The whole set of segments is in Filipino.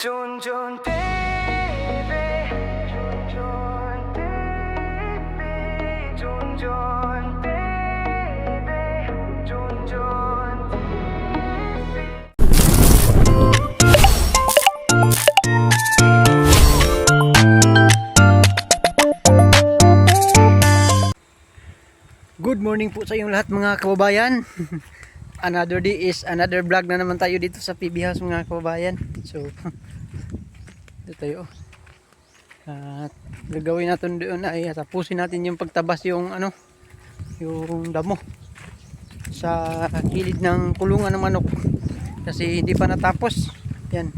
Jun Jun baby, Jun Jun baby, Jun Jun baby, Jun Jun baby. Good morning po sa inyong lahat mga kababayan. Another day is another vlog na naman tayo dito sa PB House mga kababayan. So dito tayo. At gagawin natin doon ay tapusin natin yung pagtabas yung yung damo sa gilid ng kulungan ng manok. Kasi hindi pa natapos. Yan.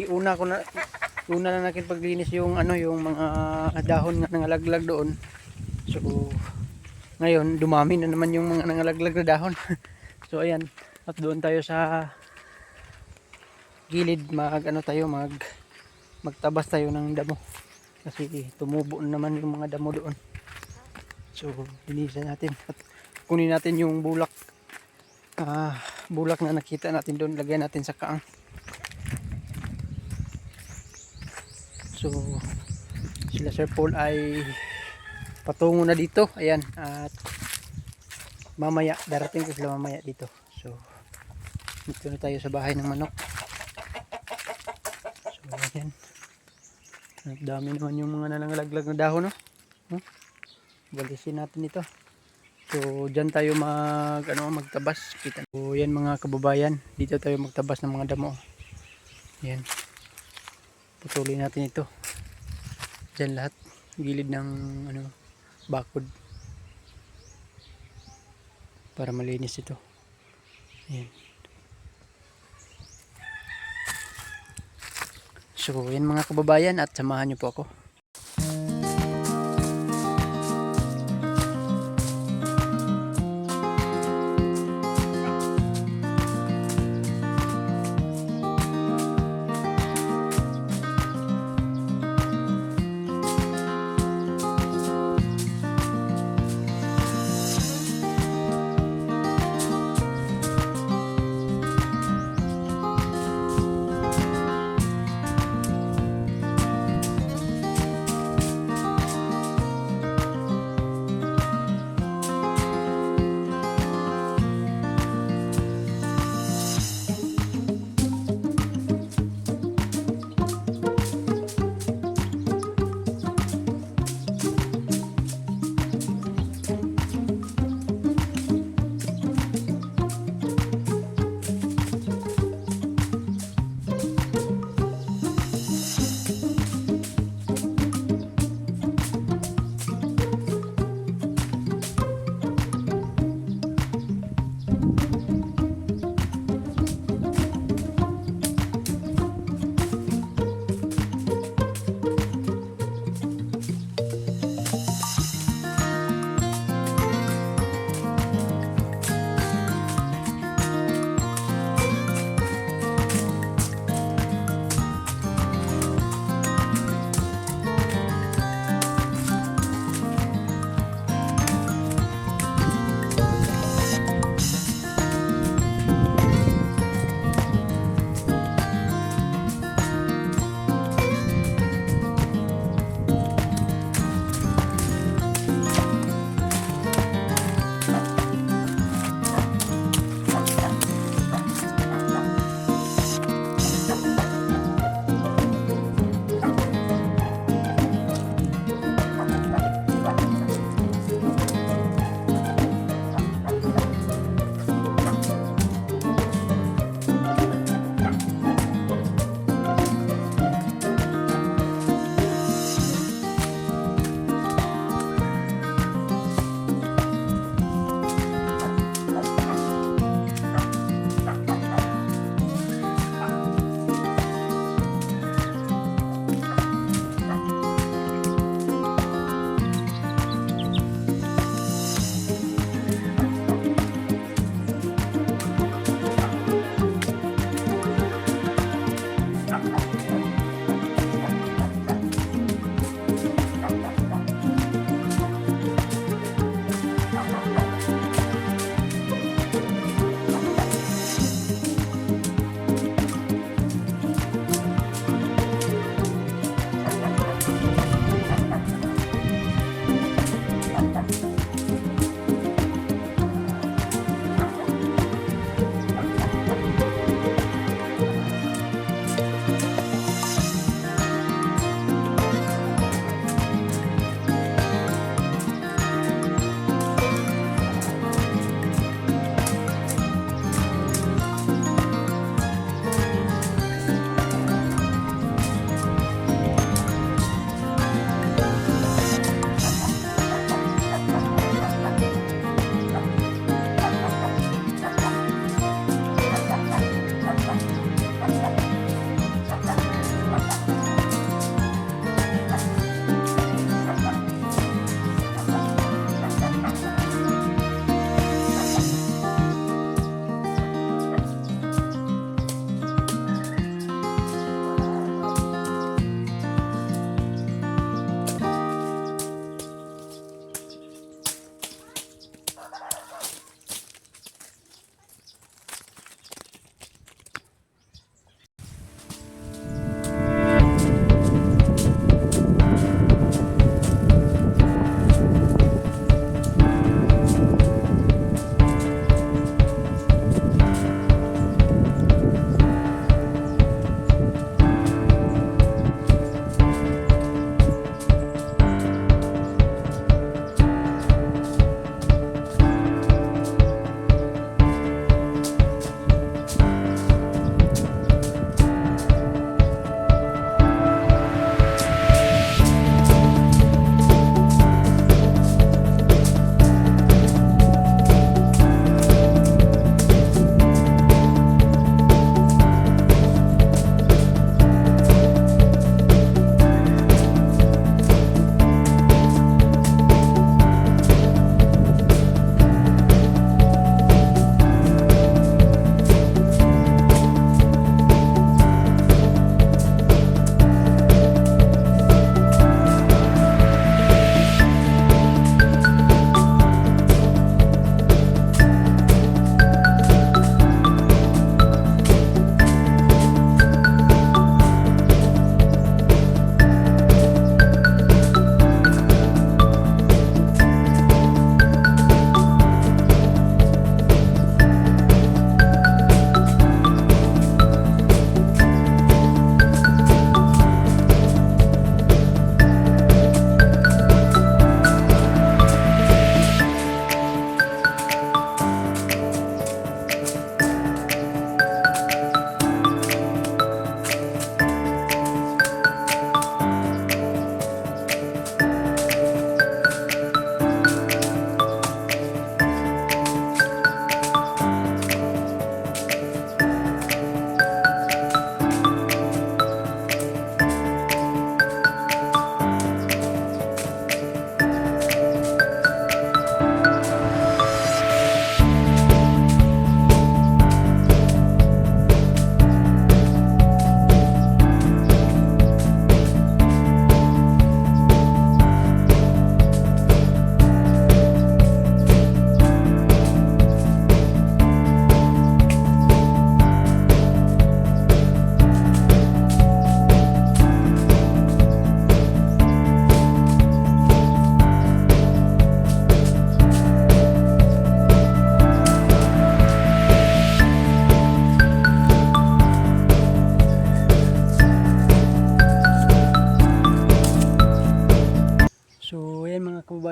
Una na natin paglinis yung yung mga dahon na nangalaglag doon. So ngayon dumami na naman yung mga nangalaglag na dahon. So ayan, at doon tayo sa gilid magtabas tayo ng damo kasi tumubo na naman yung mga damo doon. So linisan natin at kunin natin yung bulak na nakita natin doon, lagyan natin sa kaang. So sila Sir Paul ay patungo na dito, ayan, at mamaya darating ko sila mamaya dito. So dito na tayo sa bahay ng manok. So ayan, at dami naman yung mga nangalaglag na dahon, no? Balisin natin ito. So dyan tayo magtabas. Kita. So yan mga kababayan, dito tayo magtabas ng mga damo. Yan, putulin natin ito dyan lahat, gilid ng bakod para malinis ito. Ayan. So yan mga kababayan, at samahan nyo po ako.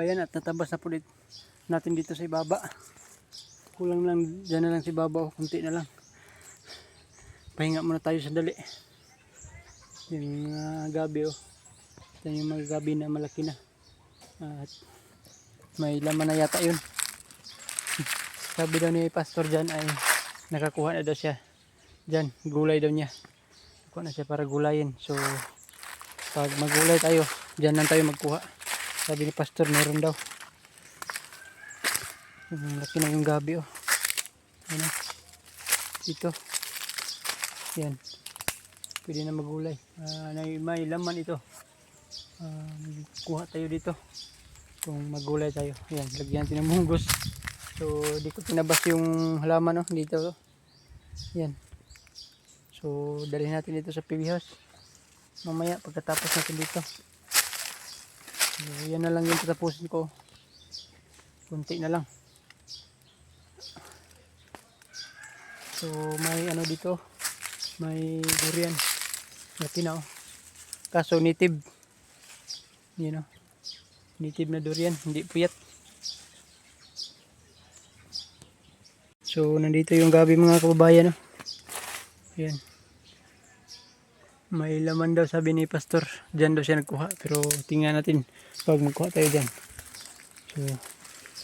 kababayan, at natabas na po natin dito sa ibaba. Kulang lang, dyan na lang sa ibaba, kunti na lang. Pahinga muna tayo sandali. Yung gabi ito yung mga gabi na malaki na, at may laman na yata yun. Sabi daw ni pastor dyan ay nakakuha na daw siya dyan, gulay daw niya. Kuha na siya para gulayin. So pag magulay tayo, dyan lang tayo magkuha. Sabi ni pastor meron daw. Laki na yung gabi ano, dito yan, pwede na magulay. May laman ito. Kuha tayo dito kung magulay tayo. Yan, lagyan natin ng munggos. So di ko tinabas yung halaman dito. Yan, so dalhin natin dito sa PB house mamaya pagkatapos natin dito. So yan na lang yung tatapusin ko, kunti na lang. So may ano dito, may durian, laki na kaso native, native na durian, hindi puyat. So nandito yung gabi mga kababayan. Ayan, may laman daw sabi ni pastor, dyan daw siya nagkuha, pero tingnan natin pag magkuha tayo dyan. So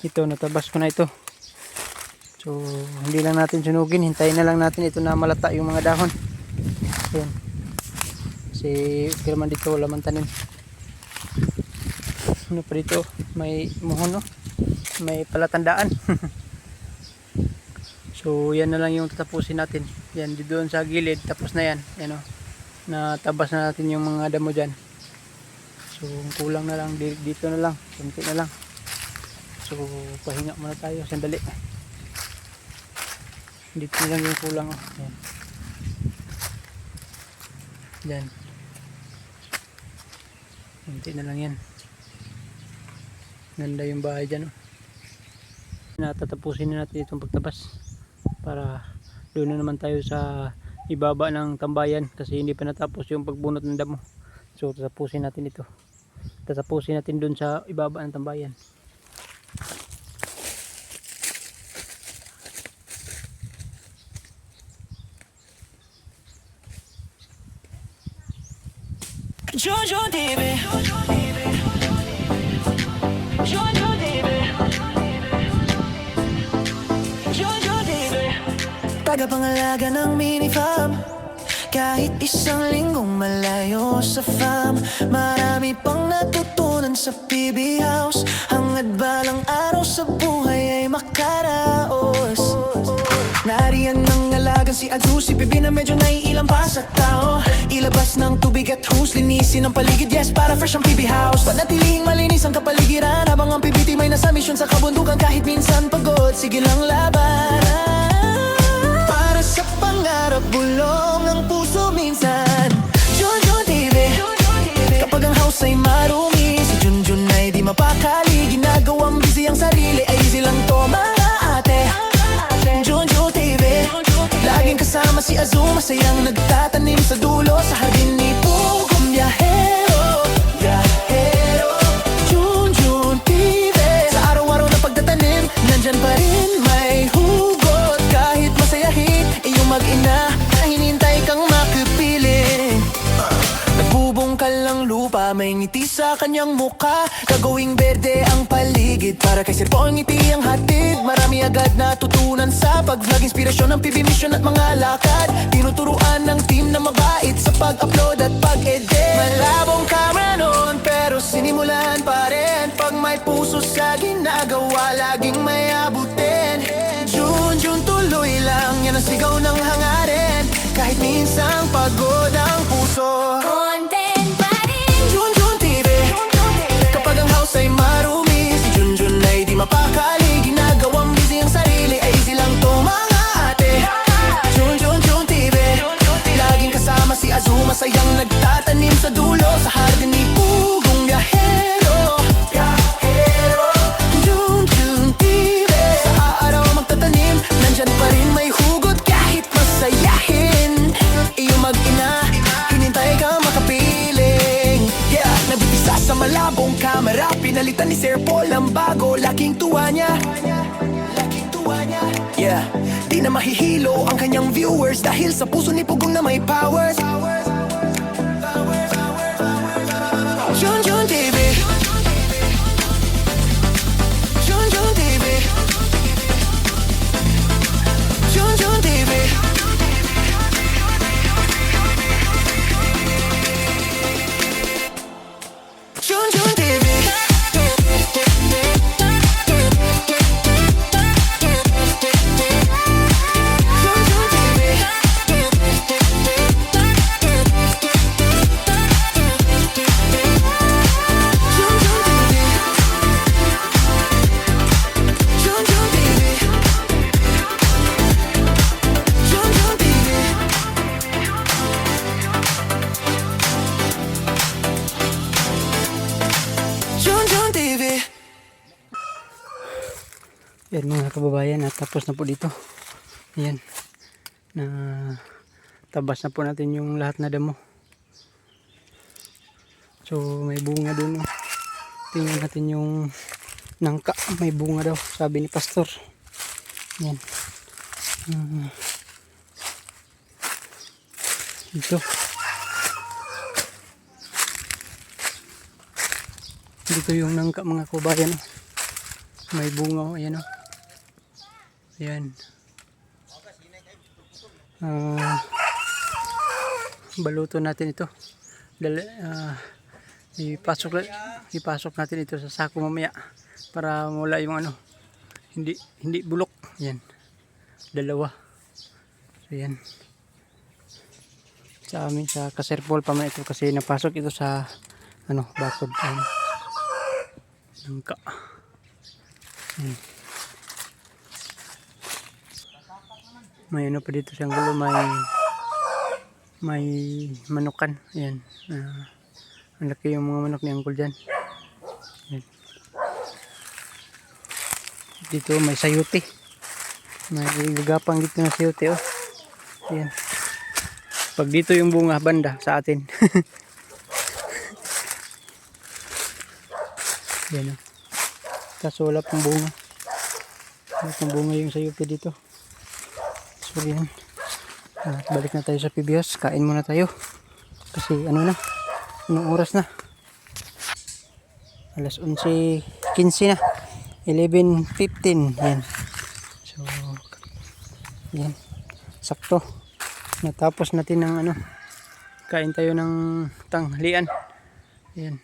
ito, natabas ko na ito. So hindi lang natin sunugin, hintayin na lang natin ito na malata yung mga dahon. Ayan, kasi okay naman dito, wala man tanim. Ano pa dito, may muhon may palatandaan. So yan na lang yung tatapusin natin. Yan, doon sa gilid, tapos na yan. Yan natabas na natin yung mga damo dyan. So kulang na lang, dito na lang, kunti na lang. So pahinga muna tayo sandali. Dito na lang yung kulang. Yan. Yan, kunti na lang yan. Ganda yung bahay dyan. Natatapusin na natin itong pagtabas para doon na naman tayo sa ibaba ng tambayan, kasi hindi pa natapos yung pagbunot ng damo. So tatapusin natin ito, tatapusin natin doon sa ibaba ng tambayan. Jojo Dibe, Jojo Dibe, Jojo Dibe. Tagapangalaga ng mini farm, kahit isang linggong malayo sa farm. Marami pang natutunan sa PB House, hangad balang araw sa buhay ay makaraos. Nariyan ng alagang si Azu, si Bibi na medyo naiilang pa sa tao. Ilabas ng tubig at hose, linisin ang paligid, yes, para fresh ang PB House. Panatilihing malinis ang kapaligiran, habang ang PBT may nasa misyon sa kabundukan. Kahit minsan pagod, sige lang laban. Para sa pangarap, bulong ang puso minsan. Junjun TV, kapag ang house ay marumi, si Junjun ay di mapakali. Ginagawang busy ang sarili, ay easy lang to mga ate. Junjun TV, laging kasama si Azu, masayang nagtatanim sa dulo sa hardin ni Pugong Biyahero. Biyahero, Junjun TV, sa araw-araw na pagtatanim, nandyan pa rin may hugot. Kahit masayahin, iyong mag-ina na hinintay kang makipiling. Nagbubungkal ang lupa, may ngiti sa kanyang muka. Gagawing berde ang paligid, para kay Sir Paul ngiti ang hatid. Marami agad natutunan sa pag-vlog, inspirasyon ng PB mission at mga lakad. Tinuturuan ng team na mabait sa pag-upload at pag-edit. Malabong camera noon, pero sinimulan pa rin. Pag may puso sa ginagawa, laging may abutin. Junjun tuloy lang, yan ang sigaw ng hangarin. Kahit minsang pagod ang puso, content pa rin. Junjun TV, kapag ang house ay marumi, si Junjun ay di mapakali. Ginagawang busy ang sarili, ay easy lang to mga ate. Junjun TV, laging kasama si Azu, masayang nagtatanim sa dulo sa hardin ni Pugong Biyahero. Junjun TV, sa araw magtatanim, nandyan pa rin may hugot. Kahit masayahin, iyong mag-ina, hinintay ka makapiling. Yeah, nagbibisa sa malayo, bagong kamera, pinalitan ni Sir Paul ang bago. Laking tuwa niya, yeah. Di na mahihilo ang kanyang viewers dahil sa puso ni Pugong na may powers. Junjun TV, Junjun TV, Junjun TV. Junjun TV. Junjun TV. Junjun TV. Junjun TV. Junjun TV. Junjun TV. Yan mga kababayan, at tapos na po dito. Ayan. Na tabas na po natin yung lahat na damo. So may bunga dun. Oh. Tingnan natin yung nangka. May bunga daw, sabi ni Pastor. Yan. Dito. Dito yung nangka mga kababayan. Oh. May bunga. Oh. Ayan o. Oh. Ayan. Baluto natin ito. Ipasok natin ito sa sako mamaya para mula yung ano, hindi bulok. Yan, dalawa. So yan, sa amin sa Kaserpol pa man ito kasi napasok ito sa ano, bakod. Nangka. May ano pa dito siyang gulo, may manukan. Ayan. Ang laki yung mga manok ni Uncle dyan. Ayan. Dito may sayote. May gagapang dito na sayote. Oh. Ayan. Pag dito yung bunga, banda sa atin. Ayan. Oh. Kaso wala pang bunga. Wala pang bunga yung sayote dito. So yan. Balik na tayo sa PBS. Kain muna tayo. Kasi ano na. Anong oras na? Alas 11:15 na. 11:15. Yan. So yan. Sakto. Natapos natin ng ano. Kain tayo ng tanghalian. Yan.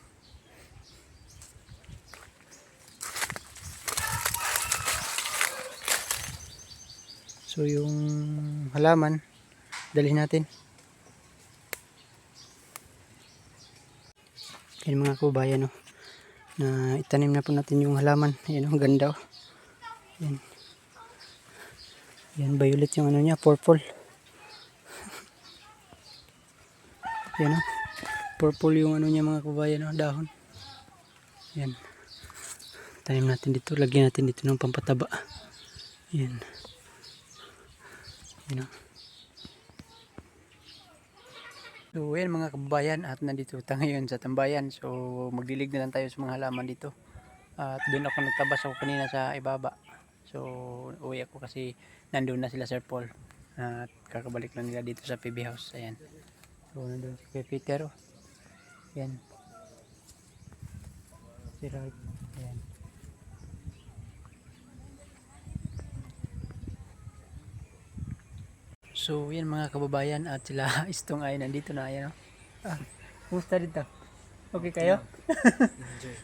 So yung halaman dalhin natin. Yan mga kababayan, no, na itanim na po natin yung halaman. Yan, ang ganda. Oh. Yan. Yan, violet yung ano niya, purple. Yan, oh. Purple yung ano niya mga kababayan, no, dahon. Yan. Tanim natin dito, lagyan natin dito ng pampataba. Yan. Yan, oh. So yan mga kababayan, at nandito tayo ngayon sa tambayan. So magdilig na lang tayo sa mga halaman dito. At doon ako nagtabas ako kanina sa ibaba. So uwi ako kasi nandun na sila Sir Paul. At kakabalik lang nila dito sa PB House. Ayan. So nandun si Kuya Peter. Oh. Yan. Si Ralph. Ayan. So yan mga kababayan, at sila Istong ay nandito na. Ayan, oh. Kumusta dito? Okay kayo? Enjoy.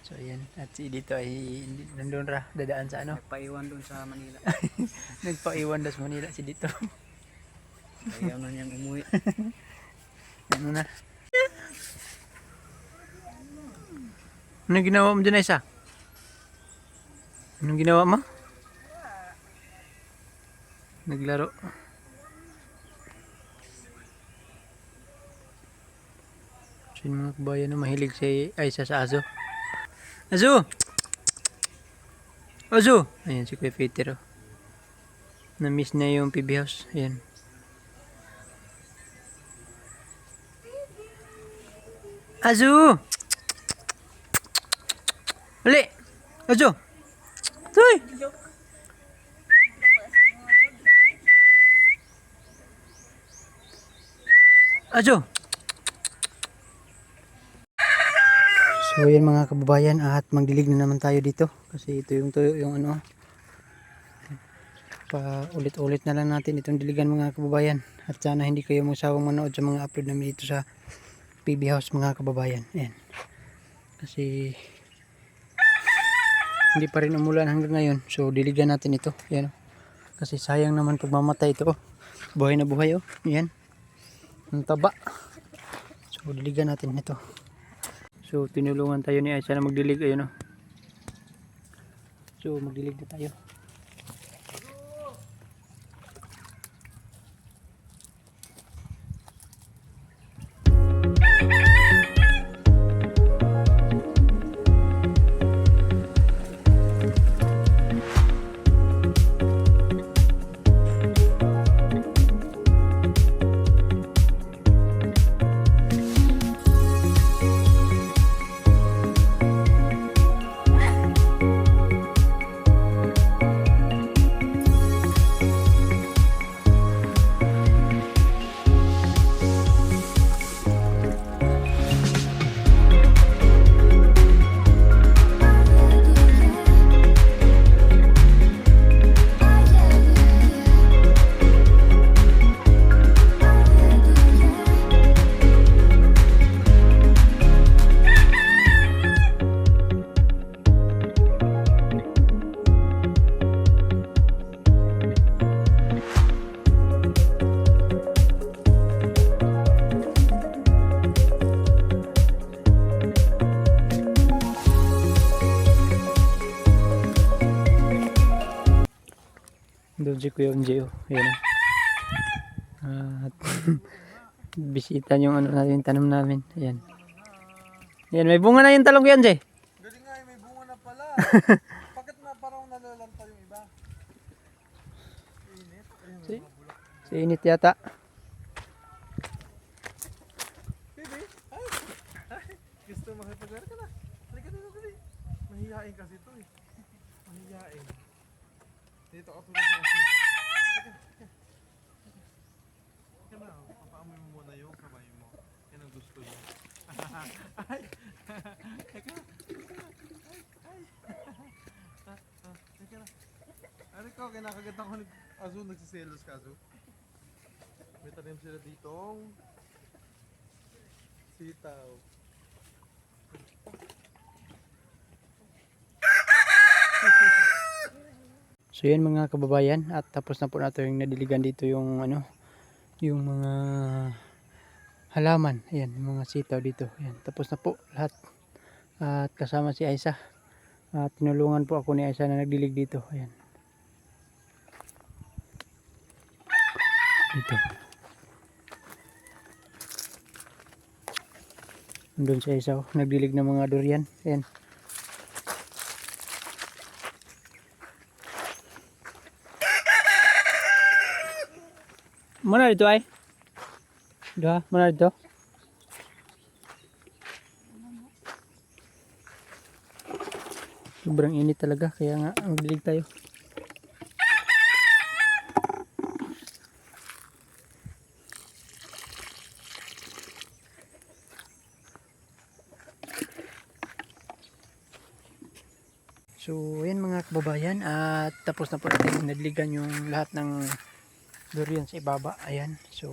So yan, at si dito ay nandun ra, dadaan sa ano? Nagpaiwan doon sa Manila. Nagpaiwan daw sa Manila si dito. Ayaw na niyang umuwi. Ano na? Anong ginawa mo dyan, Isa? Anong ginawa mo? Naglaro. So yung mga kabayan na mahilig si Aisa sa aso. Aso! Aso! Ayan si Kuya Peter. Oh. Na-miss na yung PB House. Ayan. Aso! Ali! Ajo! Tuy! Ajo! So yan mga kababayan, at magdilig na naman tayo dito kasi ito yung tuyo yung ano, pa ulit-ulit na lang natin itong diligan mga kababayan, at sana hindi kayo magsawang manood sa mga upload namin dito sa PB House mga kababayan. Ayan. Kasi hindi pa rin umulan hanggang ngayon, so diligan natin ito. Ayan. Kasi sayang naman pag mamatay ito. Buhay na buhay oh. Ayan. Ang taba. So diligan natin ito. So tinulungan tayo ni Aisha na magdilig, ayun oh. So magdilig na tayo. Doon si Kuya Unjay oh. Ayan oh. At bisita yung ano natin, tanong namin. Ayan. Ayan, may bunga na yung talong Kuya Unjay. Galing nga, may bunga na pala. Bakit na parang nalalanta yung iba? Init. Ayun, Si init yata. Baby, ay! Gusto makipag-aral ka na. Halika dito, dali. Mahihain kasi ito eh. Mahihain. Dito ka tulad niya siya. Halika na, papaamoy mo muna yung kamay mo. Yan ang gusto niya. Ay! Halika na. Ay! Halika na. Ano ko, kinakagatan ko ni Azu, nagsiselos ka Azu. May tanim sila ditong sitaw. So yan mga kababayan, at tapos na po natin yung nadiligan dito yung ano, yung mga halaman. Ayan, yung mga sitaw dito. Ayan, tapos na po lahat. At kasama si Aisha. At tinulungan po ako ni Aisha na nagdilig dito. Ayan. Dito. Doon si Aisha, oh, nagdilig ng mga durian. Ayan. Mana dito ay? Dah, mana dito? Sobrang init talaga, kaya nga magdilig tayo. So, yan mga kababayan, at tapos na po natin nadiligan yung lahat ng durian sa ibaba. Ayan, so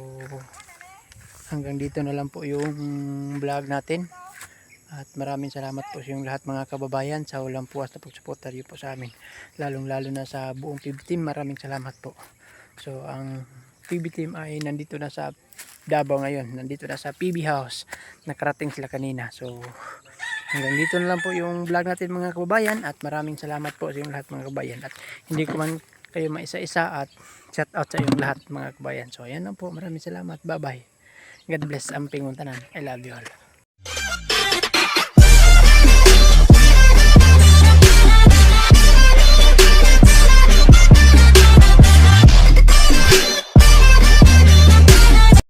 hanggang dito na lang po yung vlog natin, at maraming salamat po sa yung lahat mga kababayan sa walang puwas na pagsuporta niyo po sa amin, lalong lalo na sa buong PB team. Maraming salamat po. So ang PB team ay nandito na sa Davao ngayon, nandito na sa PB House, nakarating sila kanina. So hanggang dito na lang po yung vlog natin mga kababayan, at maraming salamat po sa yung lahat mga kababayan, at hindi ko man kayo maisa-isa, at shout out sa yung lahat mga kabayan. So ayan lang po, maraming salamat, bye bye, God bless, amping untanan, I love you all.